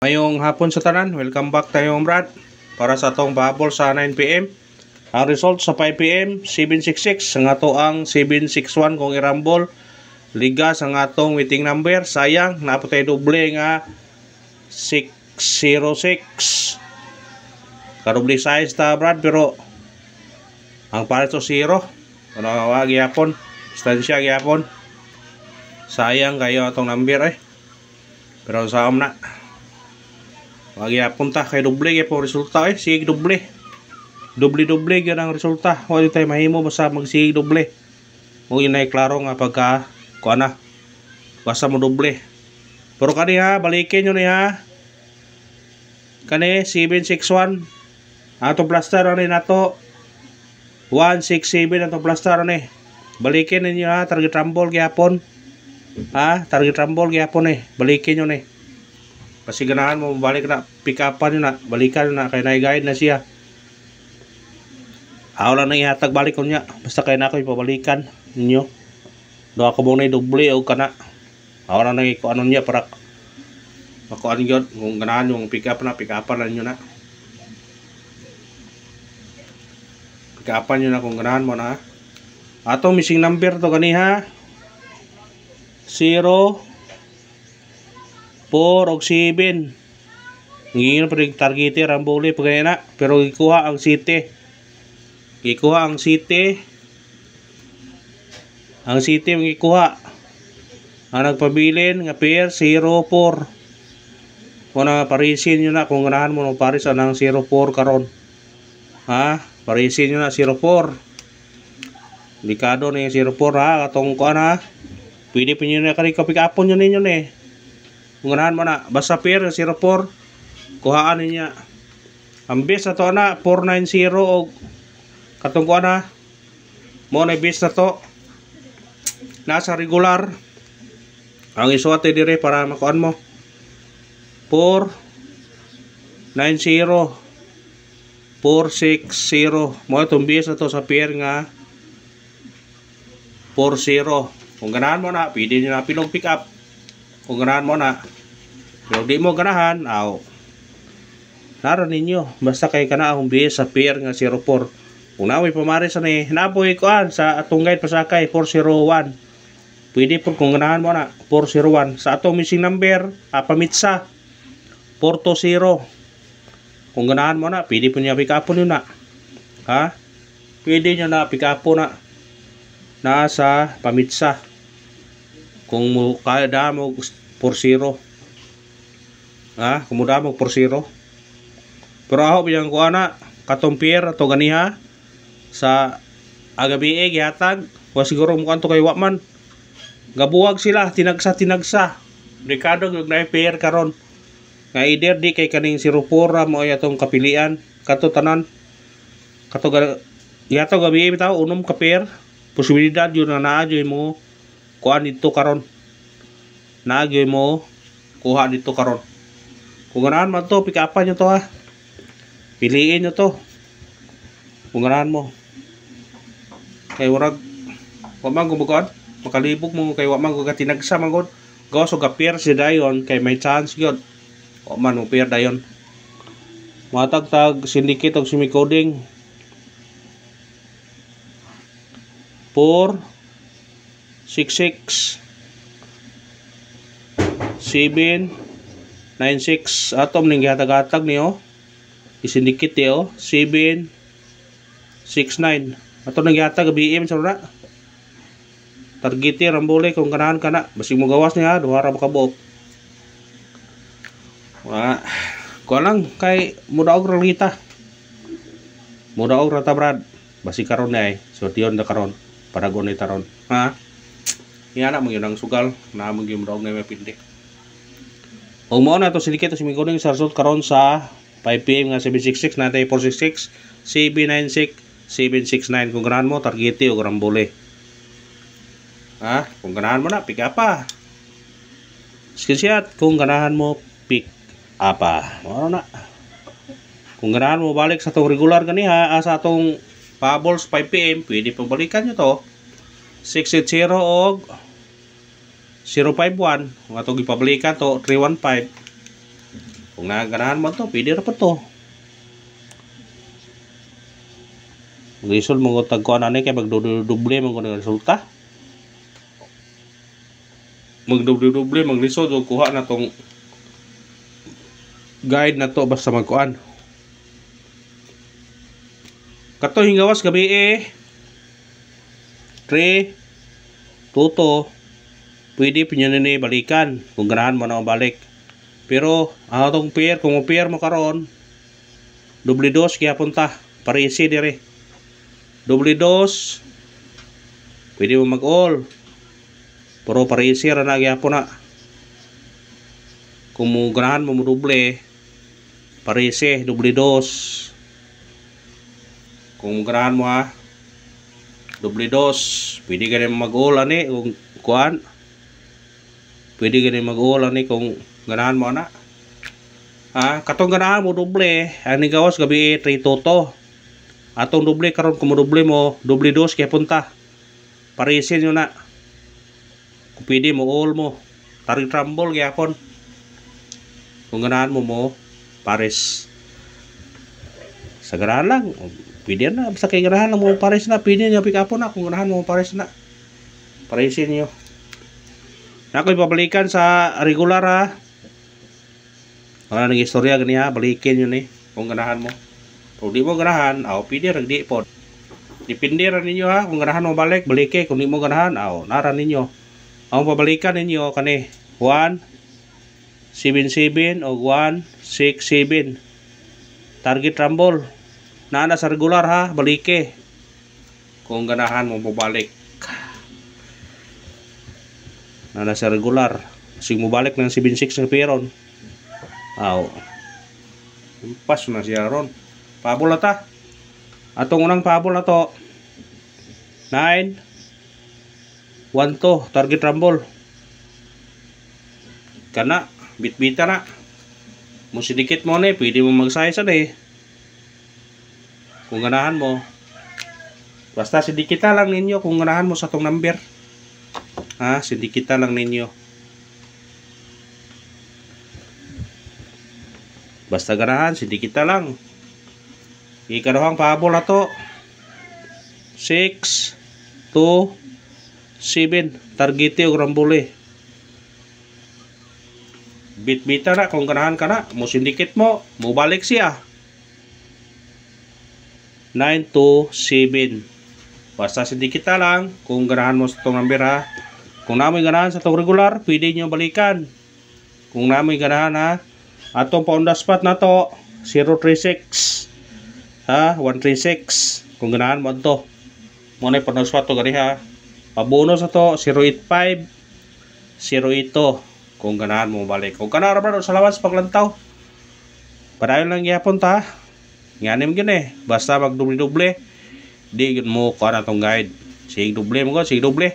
Ngayong hapon sa tanan, welcome back tayo Brad para sa atong pahabol sa 9pm. Ang result sa 5pm 766 ang ato ang 761 kung irambol liga sa atong waiting number. Sayang naputay doble nga 606 kadoble size ta Brad, pero ang pares to 0 ano gyapon stansya gyapon. Sayang kayo atong number pero sa na wagi punta kay doble kay po resulta sige doble gyud ang resulta. Wala tayo mahimo basta magsige doble. Mo inay klaro nga pagka kuana basta mo doble. Pero kani balikin nyo ni kani 761 ato plaster ani nato 167 ato plaster ani. Balikin ninyo target rumble gyapon. Target rumble gyapon balikin nyo ni. Kasi ganahan mo balik na, pick upan nyo na, balikan na, kaya na-guide na siya. Ako lang ihatag balik ko niya, basta kaya na ako ipabalikan ninyo. Doon ako muna doble o kana. Ako lang ikuan niya para makuan yun, kung ganahan yung pick up na, pick upan lang nyo na. Pick upan nyo na kung ganahan mo na. Atong missing number to ganiha 0 4 og 7. Ngayon pa rin targete rambole pa na, pero ikuha ang 7. Ikuha ang 7. Ang 7 ikuha. Ang nagpabilin nga pair 04. Kuna parisin nyo na kung ganahan mo ng paris anang 04 karon. Parisin nyo na 04. Delikado na yung 04 katong kuan Pwede pa nyo na pick upon nyo ninyo kung ganahan mo na, basta pair 04 kuhaan niya. Ang base na to 490 o katong kuha mo na base na to nasa regular. Ang isuwate dire para makuan mo 490 460 mo itong base na to sa pair nga 40. Kung ganahan mo na, pwede nyo na pilong pick up. Kung ganahan mo na, pero di mo ganahan, naran ninyo, basta kay kana akong base sa pair nga 04. Kung naway pamaris napoy kuan sa atong guide pasakay 401. Pwede po kung ganahan mo na 401. Sa atong missing number, pamitsa 420. Kung ganahan mo na, pwede po niya pick upon yun na. Pwede nyo na pick upon na nasa pamitsa. Kung mo kaya da mo 40. Kung mo da mo 40. Pero ako biyang ko katong pair ato ganiha sa agabi gihatag. Wa siguro mo kanto kay Wakman. Gabuwag sila tinagsa. Delikado gyud na pair karon. Nga either di kay kaning 04 mo ay atong kapilian kato tanan. Kato gihatag gabi bitaw unom ka pair. Posibilidad yun na naadyo mo kuha dito karon. Naagyo mo kuha dito karon. Kung ganahan mo to, pick upan nyo to Piliin nyo to. Kung ganahan mo. Kay warag wamang gumukuan. Makalibog mo kay wamang tinagsa magod. Gawas o gapier si dayon kay may chance yun. Waman mo pair dayon. Matag-tag syndicate og semi-coding 4 66 7 96 atom ning gihatag-hatag niyo isindikit 7 69 ato nang gihatag BM sa na targete rambole kung ganahan kana basig mo gawas niya duha ra makabuok. Kuha lang kay mudaog ralita mudaog rata Brad basig karon so tiyon da karon paragon ni taron yana mo yun ang sugal na mo gyud mudaog na may pindi. O mo na to silikit to simigoning sa result karon sa 5pm nga 766 natay 466 796 769. Kung ganahan mo targete o rambole. Kung ganahan mo na pick up screenshot kung ganahan mo pick up mo na. Kung ganahan mo balik sa tong regular ganiha sa atong pabols 5pm pwede pabalikan nyo to 680 og 051 kung atong ipabalikan to 315 Kung naganahan mo to, pwede ra pa to. Mag-isol mo ko tagkuhan na kay magduble mo ko ng resulta. Magduble, maglisod o kuha na tong guide na to basta magkuhan. Kato hingawas gabi 3 tuto pwede pinyo balikan kung ganahan mo na mabalik. Pero ang atong pair, kung pair mo karon doble dos kaya punta parisi dire. Doble dos pwede mo mag-all pero parisi ra na gyapon na. Kung mo ganahan mo doble parisi doble dos. Kung ganahan mo doble dos pwede ka rin mag-all ani kung kuan. Pwede ka rin mag-all ani kung ganahan mo na. Katong ganahan mo doble ani gawas gabi 3 toto. Atong doble karon kung doble mo doble dos kaya punta parisin nyo na. Kung pwede mo all mo taring trumble gyapon. Kung ganahan mo pares sa ganahan lang pwede na basta kay ganahan lang mo pares na pwede nyo pick up na kung ganahan mo pares na parisin nyo na. Ako'y babalikan sa regular wala nang istorya gani balikin nyo ni kung ganahan mo. Kung di mo ganahan, pwede rin di po. Dipindi rin ninyo kung ganahan mo balik, balike. Kung di mo ganahan, nara ninyo. Ang pabalikan ninyo, kani, 1-7-7 o 1-6-7. Target rumble. Nana sa regular balike. Kung ganahan mo balik. Nana sa regular. Sige mo balik ng 7-6 na peron. Pas na siya ron. Pabol na ta. Atong unang pabol na to 9-1-2 target rumble. Kana bitbita na. Mo sidikit mo pwede mo magsaysa kung ganahan mo. Basta sidikita lang ninyo kung ganahan mo sa tong number. Sidikita lang ninyo. Basta ganahan sidikita lang. Ikaduhang pahabol na to 6-2-7 targete o rambule. Bitbita na kung ganahan ka na mo sindikit mo balik siya 9-2-7. Basta sindikita lang kung ganahan mo sa itong number Kung namoy ganahan sa itong regular pwede nyo balikan. Kung namoy ganahan atong pa on the spot na to 036 136 kung ganahan mo to muna pa on the spot to gani pabonus na to 085 082 kung ganahan mo balik. Kung ganahan ba sa lawas paglantaw padayon lang gyapon ta nganim gini basta mag doble di yun mo kuha na tong guide. Sige doble mo sige doble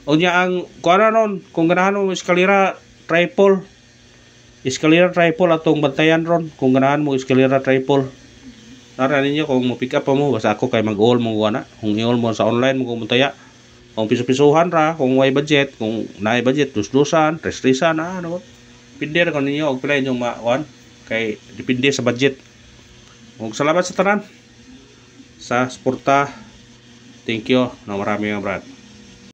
o niya ang kuha na ron kung ganahan mo eskalera triple atong bantayan ron kung ganahan mo eskalera triple. Nara ninyo kung mo pick up mo basta ako kay mag-all mo na kung i-all mo sa online mo kung muntaya kung piso-pisohan kung may budget kung naay budget dus-dusan tres-tresan pindi ra ninyo og pila inyong makuan kay depende sa budget. Kung salamat sa tanan sa suporta. Thank you na marami mga brad.